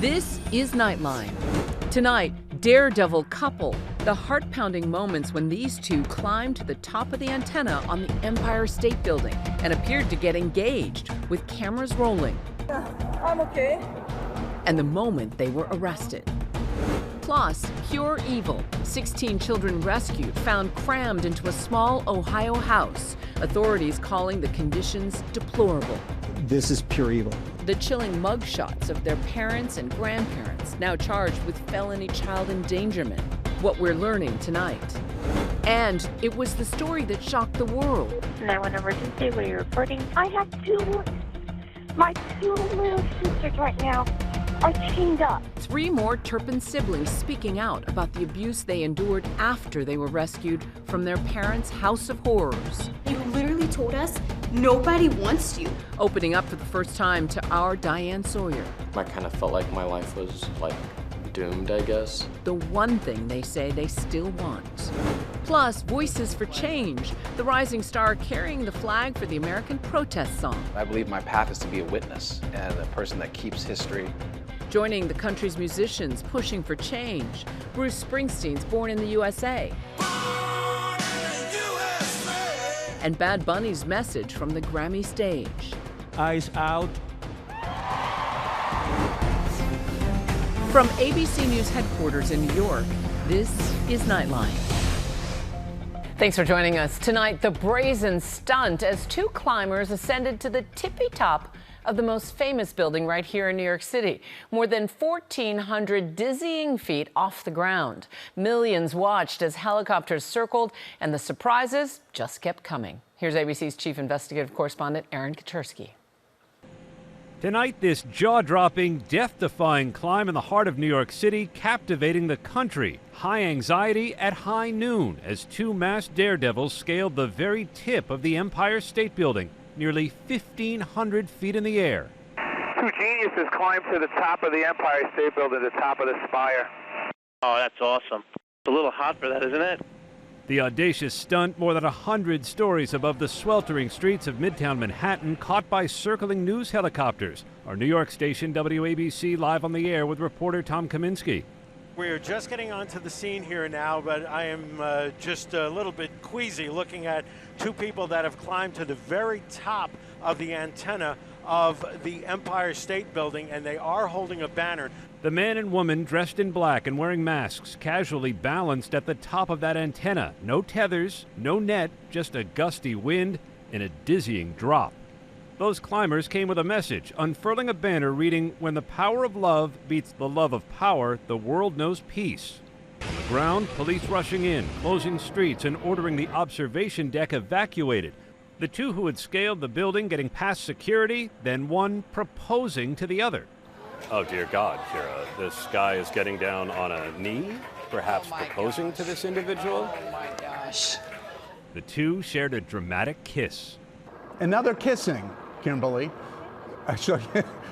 This is Nightline. Tonight, Daredevil couple, the heart-pounding moments when these two climbed to the top of the antenna on the Empire State Building and appeared to get engaged with cameras rolling. I'm okay. And the moment they were arrested. Plus, pure evil. 16 children rescued, found crammed into a small Ohio house. Authorities calling the conditions deplorable. This is pure evil. The chilling mugshots of their parents and grandparents, now charged with felony child endangerment. What we're learning tonight. And it was the story that shocked the world. 911 emergency, what are you reporting? I have my two little sisters right now are chained up. 3 more Turpin siblings speaking out about the abuse they endured after they were rescued from their parents' house of horrors. You literally told us nobody wants you. Opening up for the first time to our Diane Sawyer. I kind of felt like my life was doomed, I guess. The one thing they say they still want. Plus, Voices for Change, the rising star carrying the flag for the American protest song. I believe my path is to be a witness and a person that keeps history. Joining the country's musicians pushing for change, Bruce Springsteen's Born in the USA. And Bad Bunny's message from the Grammy stage. Eyes out. From ABC News headquarters in New York, this is Nightline. Thanks for joining us. Tonight, the brazen stunt as 2 climbers ascended to the tippy top of the most famous building right here in New York City. More than 1,400 dizzying feet off the ground. Millions watched as helicopters circled, and the surprises just kept coming. Here's ABC's chief investigative correspondent, Aaron Katersky. Tonight, this jaw-dropping, death-defying climb in the heart of New York City captivating the country. High anxiety at high noon as 2 masked daredevils scaled the very tip of the Empire State Building, nearly 1,500 feet in the air. 2 geniuses climbed to the top of the Empire State Building, the top of the spire. Oh, that's awesome. It's a little hot for that, isn't it? The audacious stunt, more than 100 stories above the sweltering streets of Midtown Manhattan, caught by circling news helicopters. Our New York station, WABC, live on the air with reporter Tom Kaminsky. We're just getting onto the scene here now, but I am just a little bit queasy looking at 2 people that have climbed to the very top of the antenna of the Empire State Building, and they are holding a banner. The man and woman dressed in black and wearing masks casually balanced at the top of that antenna. No tethers, no net, just a gusty wind and a dizzying drop. Those climbers came with a message, unfurling a banner reading, "When the power of love beats the love of power, the world knows peace." On the ground, police rushing in, closing streets and ordering the observation deck evacuated. The 2 who had scaled the building getting past security, then one proposing to the other. Oh, dear God, Kira, this guy is getting down on a knee, perhaps proposing to this individual? Oh, my gosh. The 2 shared a dramatic kiss. Another kissing, Kimberly. Actually,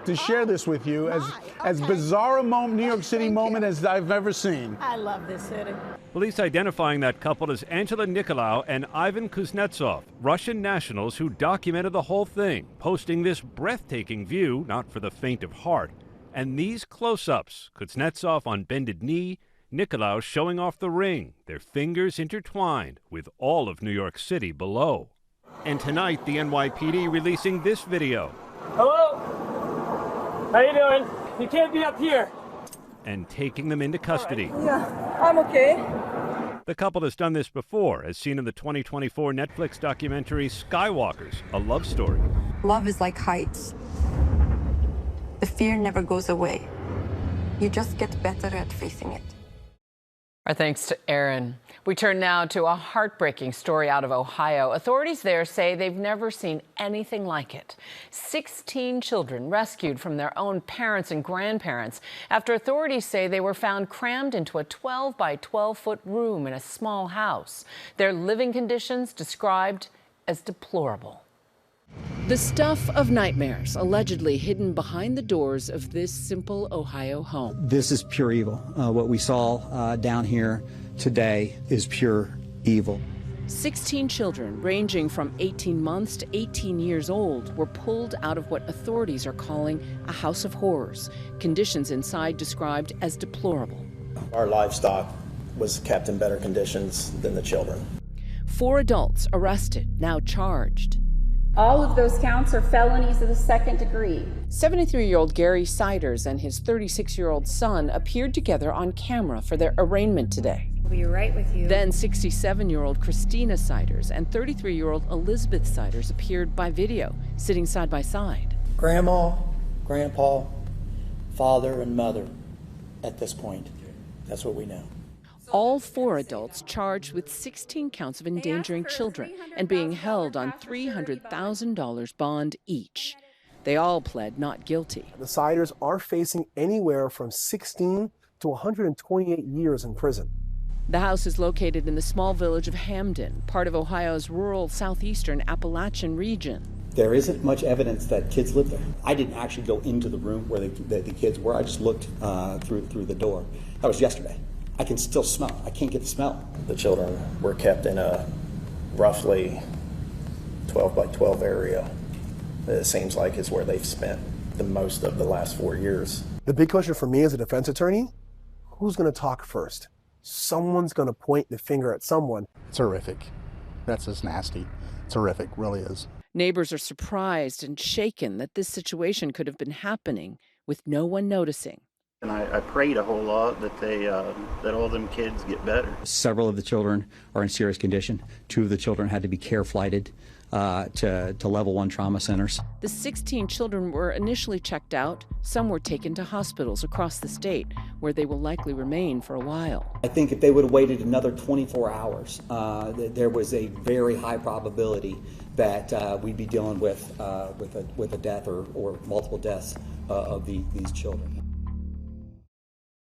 to share this with you as bizarre a New York City moment as I've ever seen. I love this city. Police identifying that couple as Angela Nikolaou and Ivan Kuznetsov, Russian nationals who documented the whole thing, posting this breathtaking view, not for the faint of heart. And these close-ups, Kuznetsov on bended knee, Nikolaou showing off the ring, their fingers intertwined with all of New York City below. And tonight, the NYPD releasing this video. Hello? How you doing? You can't be up here. And taking them into custody. Right. Yeah, I'm okay. The couple has done this before, as seen in the 2024 Netflix documentary Skywalkers, a love story. Love is like heights. The fear never goes away. You just get better at facing it. Our thanks to Aaron. We turn now to a heartbreaking story out of Ohio. Authorities there say they've never seen anything like it. 16 children rescued from their own parents and grandparents after authorities say they were found crammed into a 12 by 12-foot room in a small house. Their living conditions described as deplorable. The stuff of nightmares allegedly hidden behind the doors of this simple Ohio home. This is pure evil. What we saw down here today is pure evil. 16 children, ranging from 18 months to 18 years old, were pulled out of what authorities are calling a house of horrors, conditions inside described as deplorable. Our livestock was kept in better conditions than the children. 4 adults arrested, now charged. All of those counts are felonies of the second degree. 73-year-old Gary Siders and his 36-year-old son appeared together on camera for their arraignment today. I'll be right with you. Then 67-year-old Christina Siders and 33-year-old Elizabeth Siders appeared by video, sitting side by side. Grandma, grandpa, father, and mother at this point. That's what we know. All 4 adults charged with 16 counts of endangering children and being held on $300,000 bond each. They all pled not guilty. The Siders are facing anywhere from 16 to 128 years in prison. The house is located in the small village of Hamden, part of Ohio's rural southeastern Appalachian region. There isn't much evidence that kids live there. I didn't actually go into the room where the kids were. I just looked through the door. That was yesterday. I can still smell. I can't get the smell. The children were kept in a roughly 12 by 12 area. It seems like is where they've spent the most of the last 4 years. The big question for me as a defense attorney, who's going to talk first? Someone's going to point the finger at someone. It's horrific. That's just nasty. It's horrific, really is. Neighbors are surprised and shaken that this situation could have been happening with no one noticing. And I prayed a whole lot that that all them kids get better. Several of the children are in serious condition. 2 of the children had to be care flighted to level 1 trauma centers. The 16 children were initially checked out. Some were taken to hospitals across the state, where they will likely remain for a while. I think if they would have waited another 24 hours, there was a very high probability that we'd be dealing with a death or multiple deaths of these children.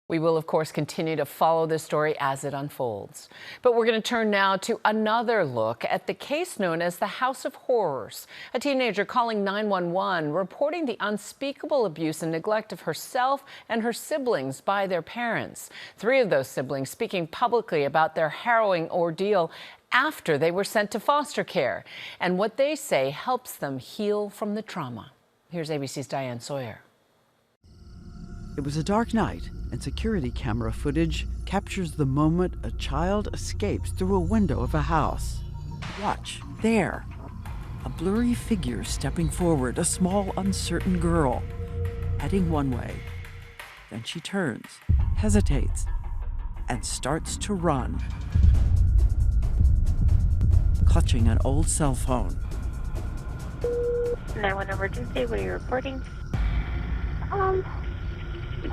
We will, of course, continue to follow this story as it unfolds. But we're going to turn now to another look at the case known as the House of Horrors. A teenager calling 911, reporting the unspeakable abuse and neglect of herself and her siblings by their parents. 3 of those siblings speaking publicly about their harrowing ordeal after they were sent to foster care, and what they say helps them heal from the trauma. Here's ABC's Diane Sawyer. It was a dark night, and security camera footage captures the moment a child escapes through a window of a house. Watch, there. A blurry figure stepping forward, a small, uncertain girl, heading one way. Then she turns, hesitates, and starts to run, clutching an old cell phone. 911 emergency, what are you reporting?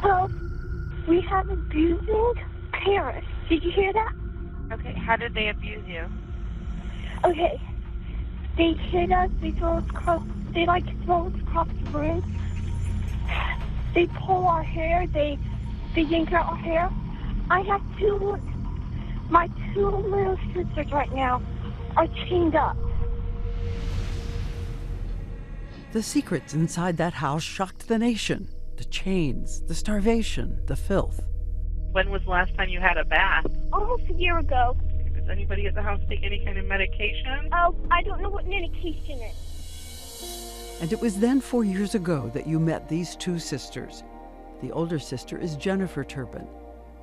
Well, we have abusing parents. Did you hear that? Okay, how did they abuse you? Okay. They hit us, they throw us across the room. They pull our hair, they yank out our hair. I have my 2 little sisters right now are chained up. The secrets inside that house shocked the nation. The chains, the starvation, the filth. When was the last time you had a bath? Almost a year ago. Does anybody at the house take any kind of medication? Oh, I don't know what medication is. And it was then 4 years ago that you met these 2 sisters. The older sister is Jennifer Turpin.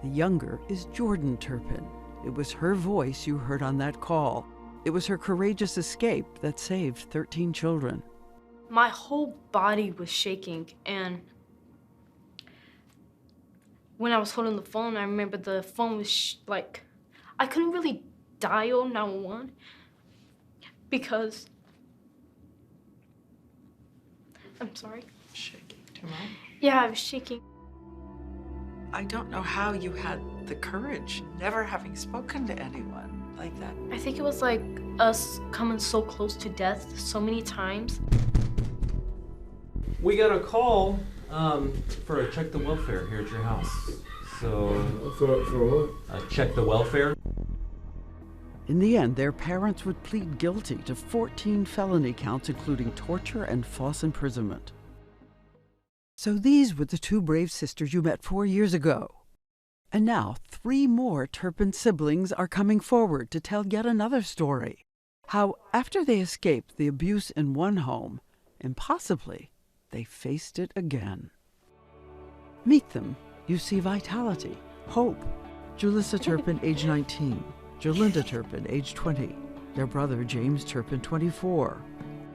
The younger is Jordan Turpin. It was her voice you heard on that call. It was her courageous escape that saved 13 children. My whole body was shaking, and when I was holding the phone, I remember the phone was I couldn't really dial 911 because, I'm sorry. Shaking too much? Yeah, I was shaking. I don't know how you had the courage, never having spoken to anyone like that. I think it was like us coming so close to death so many times. We got a call for a check the welfare here at your house. So for what? Check the welfare. In the end, their parents would plead guilty to 14 felony counts, including torture and false imprisonment. So these were the 2 brave sisters you met 4 years ago. And now 3 more Turpin siblings are coming forward to tell yet another story. How, after they escaped the abuse in one home, impossibly, they faced it again. Meet them. You see vitality, hope. Julissa Turpin, age 19. Jolinda Turpin, age 20. Their brother, James Turpin, 24.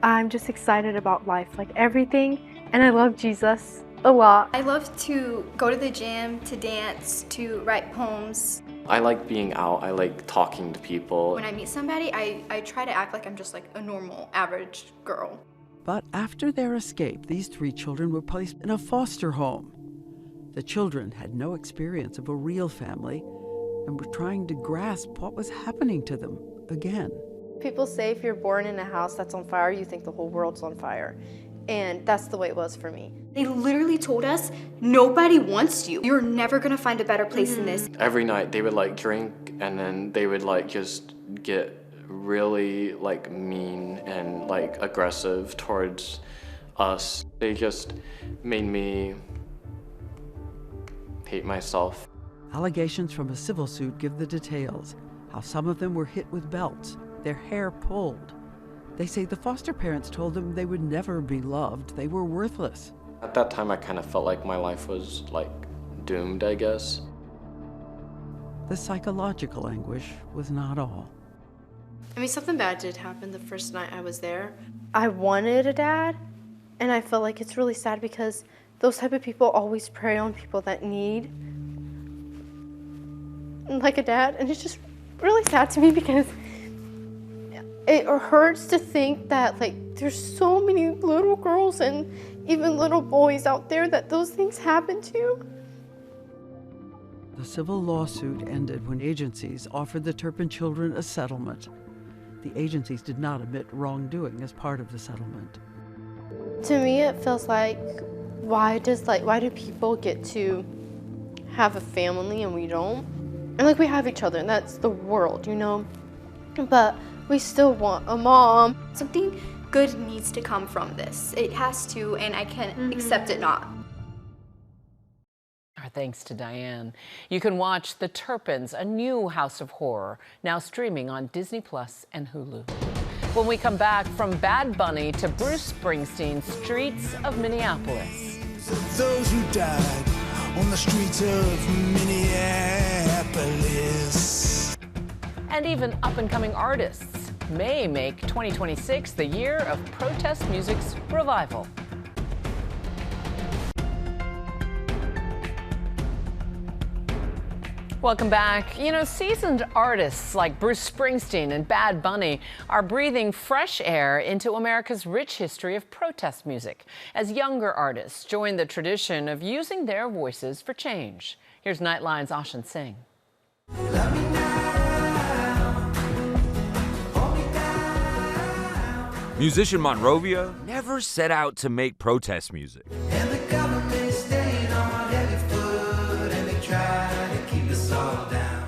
I'm just excited about life, like everything, and I love Jesus a lot. I love to go to the gym, to dance, to write poems. I like being out, I like talking to people. When I meet somebody, I try to act like I'm just like a normal, average girl. But after their escape, these 3 children were placed in a foster home. The children had no experience of a real family and were trying to grasp what was happening to them again. People say if you're born in a house that's on fire, you think the whole world's on fire. And that's the way it was for me. They literally told us, nobody wants you. You're never gonna find a better place than this. Every night they would like drink and then they would like just get really like mean and like aggressive towards us. They just made me hate myself. Allegations from a civil suit give the details, how some of them were hit with belts, their hair pulled. They say the foster parents told them they would never be loved, they were worthless. At that time I kind of felt like my life was like doomed, I guess. The psychological anguish was not all. I mean, something bad did happen the first night I was there. I wanted a dad, and I feel like it's really sad because those type of people always prey on people that need like a dad, and it's just really sad to me because it hurts to think that like there's so many little girls and even little boys out there that those things happen to. The civil lawsuit ended when agencies offered the Turpin children a settlement. The agencies did not admit wrongdoing as part of the settlement. To me, it feels like, why do people get to have a family and we don't? And like we have each other, and that's the world, you know? But we still want a mom. Something good needs to come from this. It has to, and I can't accept it not. Our thanks to Diane. You can watch The Turpins, a new house of horror, now streaming on Disney Plus and Hulu. When we come back, from Bad Bunny to Bruce Springsteen's streets of Minneapolis. Those who died on the streets of Minneapolis. And even up-and-coming artists may make 2026 the year of protest music's revival. Welcome back. You know, seasoned artists like Bruce Springsteen and Bad Bunny are breathing fresh air into America's rich history of protest music as younger artists join the tradition of using their voices for change. Here's Nightline's Ashan Singh. Musician Mon Rovia never set out to make protest music. And the government's staying on every foot, and they try to keep us all down.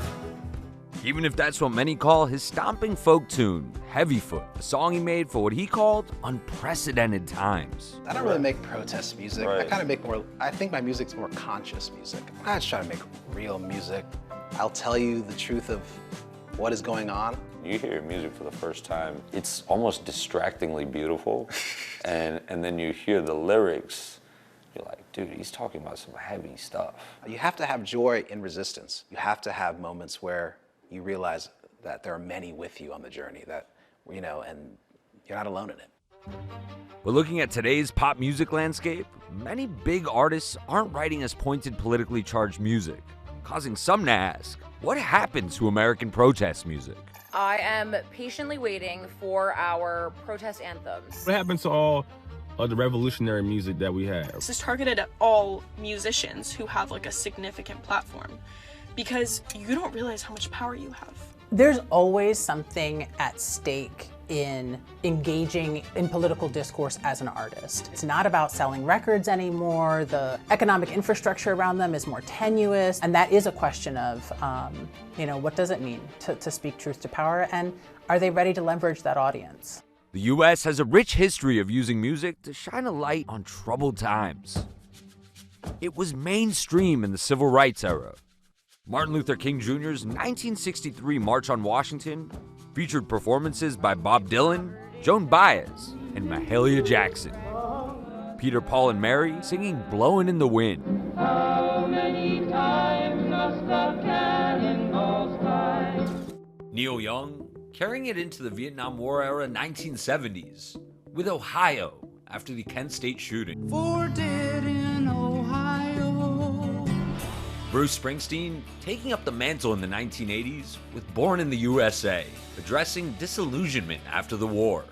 Even if that's what many call his stomping folk tune, Heavyfoot, a song he made for what he called unprecedented times. I don't really make protest music. Right. I kind of make more, I think my music's more conscious music. I just try to make real music. I'll tell you the truth of what is going on. You hear music for the first time, it's almost distractingly beautiful, and then you hear the lyrics, you're like, dude, he's talking about some heavy stuff. You have to have joy in resistance. You have to have moments where you realize that there are many with you on the journey, that, you know, and you're not alone in it. But looking at today's pop music landscape, many big artists aren't writing as pointed, politically charged music, causing some to ask, what happened to American protest music? I am patiently waiting for our protest anthems. What happened to all of the revolutionary music that we have? This is targeted at all musicians who have like a significant platform, because you don't realize how much power you have. There's always something at stake in engaging in political discourse as an artist. It's not about selling records anymore. The economic infrastructure around them is more tenuous. And that is a question of, you know, what does it mean to speak truth to power? And are they ready to leverage that audience? The U.S. has a rich history of using music to shine a light on troubled times. It was mainstream in the civil rights era. Martin Luther King Jr.'s 1963 March on Washington featured performances by Bob Dylan, Joan Baez, and Mahalia Jackson. Peter, Paul, and Mary singing Blowin' in the Wind. How many times must the cannonballs fly? Neil Young carrying it into the Vietnam War era 1970s with Ohio after the Kent State shooting. For dead in Ohio. Bruce Springsteen taking up the mantle in the 1980s with Born in the USA, addressing disillusionment after the war.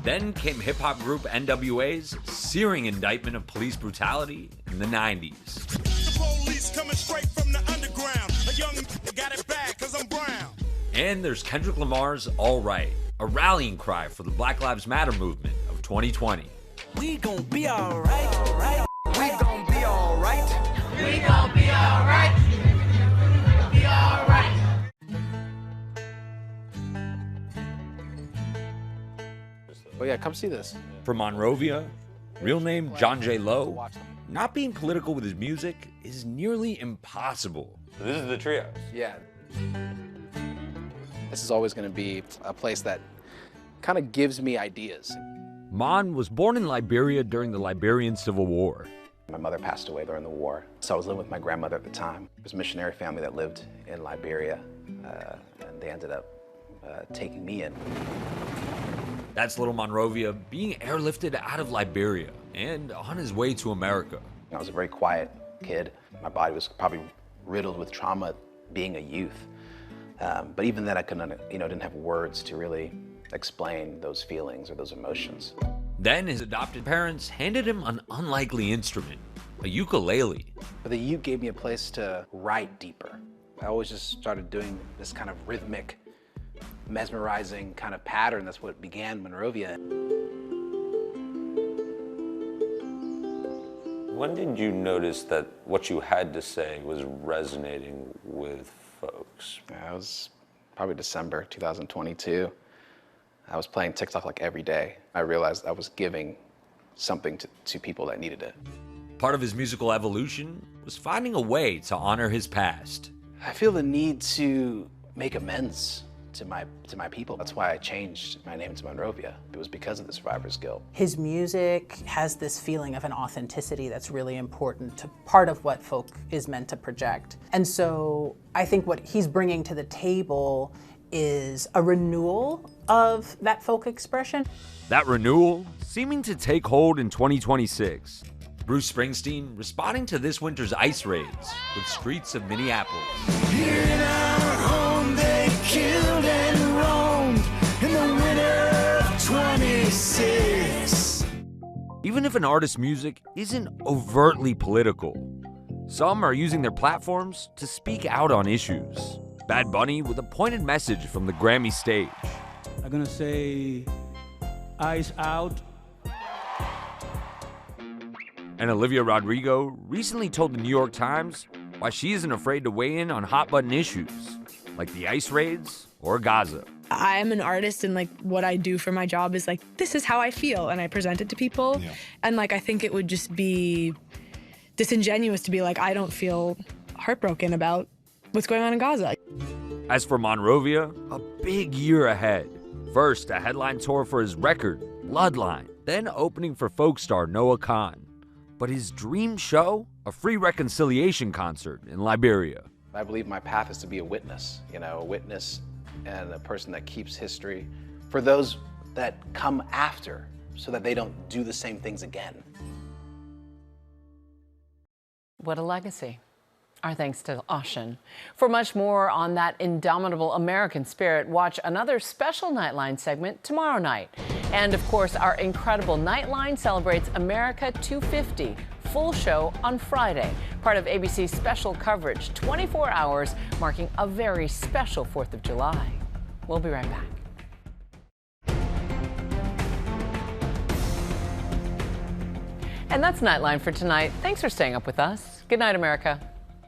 Then came hip-hop group NWA's searing indictment of police brutality in the 90s. The police coming straight from the underground. A young got it bad 'cause I'm brown. And there's Kendrick Lamar's All Right, a rallying cry for the Black Lives Matter movement of 2020. We gon' be alright, alright. We gon' be alright. We gon' be alright. Be alright. Oh yeah, come see this. For Mon Rovia, real name John J. Lowe, not being political with his music is nearly impossible. This is the Trios. Yeah. This is always going to be a place that kind of gives me ideas. Mon was born in Liberia during the Liberian Civil War. My mother passed away during the war, so I was living with my grandmother at the time. It was a missionary family that lived in Liberia, and they ended up taking me in. That's little Mon Rovia being airlifted out of Liberia and on his way to America. I was a very quiet kid. My body was probably riddled with trauma being a youth. But even then I couldn't, didn't have words to really explain those feelings or those emotions. Then his adopted parents handed him an unlikely instrument, a ukulele. But the uke gave me a place to write deeper. I always just started doing this kind of rhythmic, mesmerizing kind of pattern. That's what began Mon Rovia. When did you notice that what you had to say was resonating with folks? It was probably December 2022. I was playing TikTok like every day. I realized I was giving something to people that needed it. Part of his musical evolution was finding a way to honor his past. I feel the need to make amends to my people. That's why I changed my name to Mon Rovia. It was because of the survivor's guilt. His music has this feeling of an authenticity that's really important to part of what folk is meant to project. And so I think what he's bringing to the table is a renewal of that folk expression. That renewal seeming to take hold in 2026. Bruce Springsteen responding to this winter's ice raids with Streets of Minneapolis. Here in our home they killed and roamed in the winter of 26. Even if an artist's music isn't overtly political, some are using their platforms to speak out on issues. Bad Bunny with a pointed message from the Grammy stage. I'm gonna say, eyes out. And Olivia Rodrigo recently told the New York Times why she isn't afraid to weigh in on hot-button issues, like the ice raids or Gaza. I am an artist, and what I do for my job is this is how I feel, and I present it to people. Yeah. And I think it would just be disingenuous to be I don't feel heartbroken about what's going on in Gaza. As for Mon Rovia, a big year ahead. First, a headline tour for his record, Bloodline, then opening for folk star Noah Khan. But his dream show, a free reconciliation concert in Liberia. I believe my path is to be a witness, a witness and a person that keeps history for those that come after so that they don't do the same things again. What a legacy. Our thanks to Oshin. For much more on that indomitable American spirit, watch another special Nightline segment tomorrow night. And of course, our incredible Nightline celebrates America 250, full show on Friday, part of ABC's special coverage, 24 hours, marking a very special 4th of July. We'll be right back. And that's Nightline for tonight. Thanks for staying up with us. Good night, America.